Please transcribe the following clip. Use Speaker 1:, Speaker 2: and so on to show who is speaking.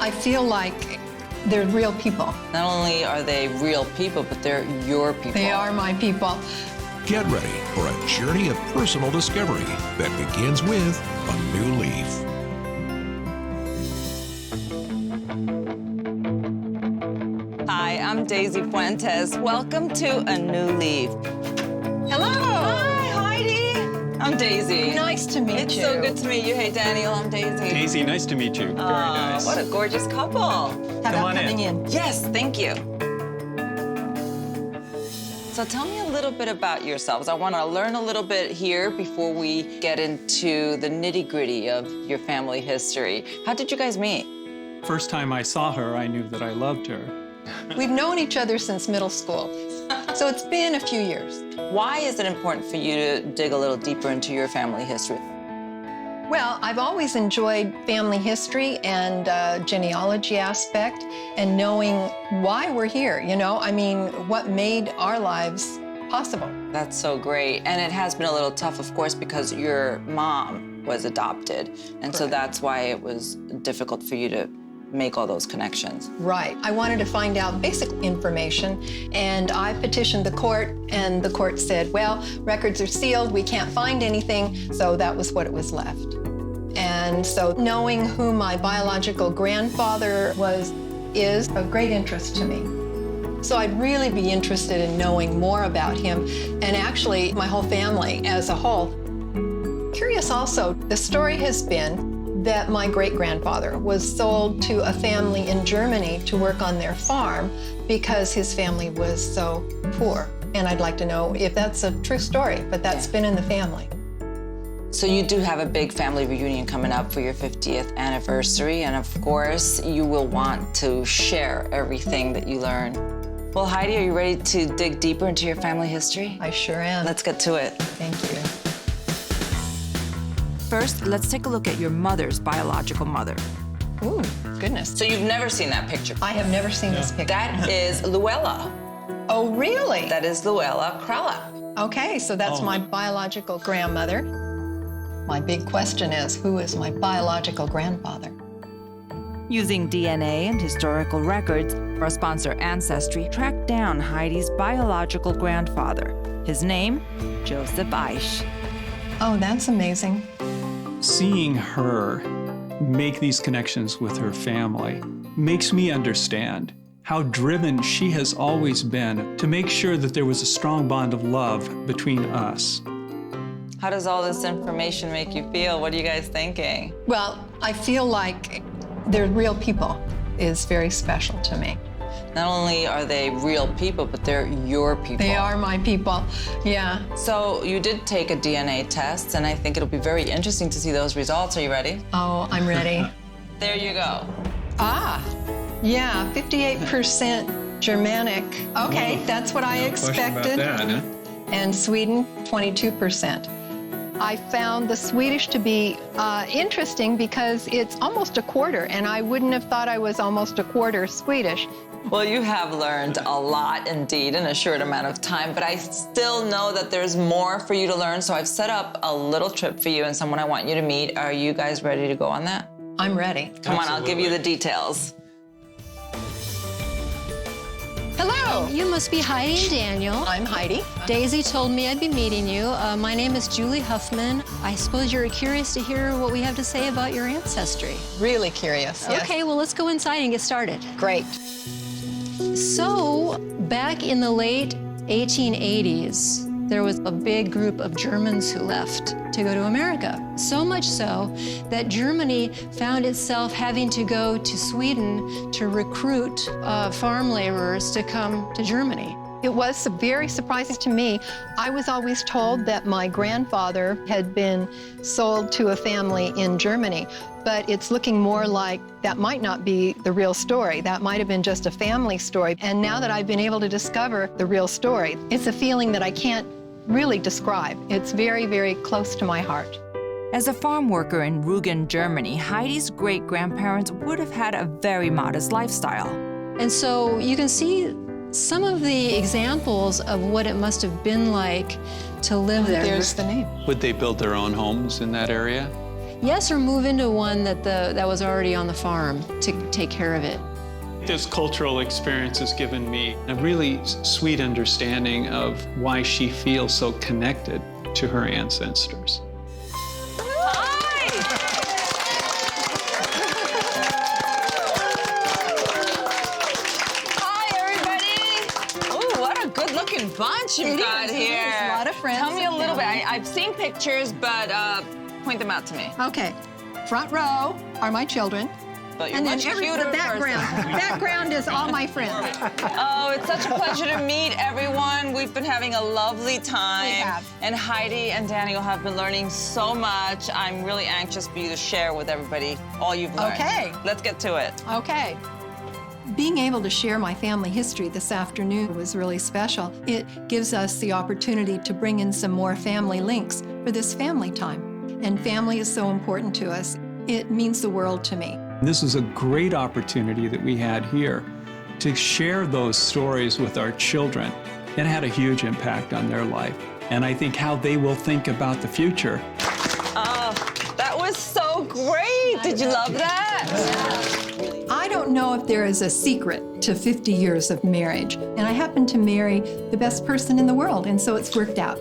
Speaker 1: I feel like they're real people.
Speaker 2: Not only are they real people, but they're your people.
Speaker 1: They are my people.
Speaker 3: Get ready for a journey of personal discovery that begins with a new leaf.
Speaker 2: Hi, I'm Daisy Fuentes. Welcome to A New Leaf.
Speaker 1: Hello.
Speaker 2: Hi, Heidi. I'm Daisy.
Speaker 1: Nice to meet
Speaker 2: It's
Speaker 1: you.
Speaker 2: so good to meet you. Hey, Daniel, I'm Daisy.
Speaker 4: Daisy, nice to meet you. Very nice.
Speaker 2: What a gorgeous couple.
Speaker 1: How about
Speaker 4: on
Speaker 1: coming in?
Speaker 2: Yes, thank you. So tell me a little bit about yourselves. I want to learn a little bit here before we get into the nitty-gritty of your family history. How did you guys meet?
Speaker 4: First time I saw her, I knew that I loved her.
Speaker 1: We've known each other since middle school, so it's been a few years.
Speaker 2: Why is it important for you to dig a little deeper into your family history?
Speaker 1: Well, I've always enjoyed family history and genealogy aspect and knowing why we're here, you know? I mean, what made our lives possible.
Speaker 2: That's so great. And it has been a little tough, of course, because your mom was adopted. And so that's why it was difficult for you to make all those connections.
Speaker 1: Right. I wanted to find out basic information, and I petitioned the court, and the court said, well, records are sealed, we can't find anything, so that was what it was left. And so knowing who my biological grandfather is of great interest to me. So I'd really be interested in knowing more about him, and actually my whole family as a whole. Curious also, the story has been that my great-grandfather was sold to a family in Germany to work on their farm because his family was so poor. And I'd like to know if that's a true story, but that's been in the family.
Speaker 2: So you do have a big family reunion coming up for your 50th anniversary, and of course, you will want to share everything that you learn. Well, Heidi, are you ready to dig deeper into your family history?
Speaker 1: I sure am.
Speaker 2: Let's get to it.
Speaker 1: Thank you.
Speaker 2: First, let's take a look at your mother's biological mother.
Speaker 1: Ooh, goodness.
Speaker 2: So you've never seen that picture?
Speaker 1: I have never seen this picture.
Speaker 2: That is Luella.
Speaker 1: Oh, really?
Speaker 2: That is Luella Kralla.
Speaker 1: Okay, so that's my biological grandmother. My big question is, who is my biological grandfather?
Speaker 5: Using DNA and historical records, our sponsor Ancestry tracked down Heidi's biological grandfather. His name, Joseph Eisch.
Speaker 1: Oh, that's amazing.
Speaker 4: Seeing her make these connections with her family makes me understand how driven she has always been to make sure that there was a strong bond of love between us.
Speaker 2: How does all this information make you feel? What are you guys thinking?
Speaker 1: Well, I feel like they're real people is very special to me.
Speaker 2: Not only are they real people, but they're your people.
Speaker 1: They are my people, yeah.
Speaker 2: So you did take a DNA test, and I think it'll be very interesting to see those results. Are you ready?
Speaker 1: Oh, I'm ready.
Speaker 2: There you go.
Speaker 1: Ah, yeah, 58% Germanic. Okay, that's what I expected.
Speaker 4: About that, huh?
Speaker 1: And Sweden, 22%. I found the Swedish to be interesting because it's almost a quarter, and I wouldn't have thought I was almost a quarter Swedish.
Speaker 2: Well, you have learned a lot indeed in a short amount of time, but I still know that there's more for you to learn, so I've set up a little trip for you and someone I want you to meet. Are you guys ready to go on that?
Speaker 1: I'm ready.
Speaker 2: Come on, I'll give you the details.
Speaker 1: Hello.
Speaker 6: You must be Heidi and Daniel.
Speaker 1: I'm Heidi.
Speaker 6: Daisy told me I'd be meeting you. My name is Julie Huffman. I suppose you're curious to hear what we have to say about your ancestry.
Speaker 1: Really curious, yes.
Speaker 6: Okay, well, let's go inside and get started.
Speaker 1: Great.
Speaker 6: So, back in the late 1880s, there was a big group of Germans who left to go to America. So much so that Germany found itself having to go to Sweden to recruit farm laborers to come to Germany.
Speaker 1: It was very surprising to me. I was always told that my grandfather had been sold to a family in Germany, but it's looking more like that might not be the real story. That might have been just a family story. And now that I've been able to discover the real story, it's a feeling that I can't really describe. It's very, very close to my heart.
Speaker 5: As a farm worker in Rügen, Germany, Heidi's great-grandparents would have had a very modest lifestyle.
Speaker 6: And so you can see some of the examples of what it must have been like to live there.
Speaker 1: There's the name.
Speaker 4: Would they build their own homes in that area?
Speaker 6: Yes, or move into one that was already on the farm to take care of it.
Speaker 4: This cultural experience has given me a really sweet understanding of why she feels so connected to her ancestors.
Speaker 2: Bunch you've got here.
Speaker 1: A lot of friends.
Speaker 2: Tell me a little bit. I've seen pictures, but point them out to me.
Speaker 1: Okay. Front row are my children.
Speaker 2: But you're
Speaker 1: And then
Speaker 2: much cuter
Speaker 1: the background is all my friends.
Speaker 2: Oh, it's such a pleasure to meet everyone. We've been having a lovely time.
Speaker 1: We have.
Speaker 2: And Heidi and Daniel have been learning so much. I'm really anxious for you to share with everybody all you've learned.
Speaker 1: Okay.
Speaker 2: Let's get to it.
Speaker 1: Okay. Being able to share my family history this afternoon was really special. It gives us the opportunity to bring in some more family links for this family time. And family is so important to us. It means the world to me.
Speaker 4: This is a great opportunity that we had here to share those stories with our children. It had a huge impact on their life, and I think how they will think about the future.
Speaker 2: Oh, that was so great. Did you love that?
Speaker 1: I don't know if there is a secret to 50 years of marriage, and I happen to marry the best person in the world, and so it's worked out.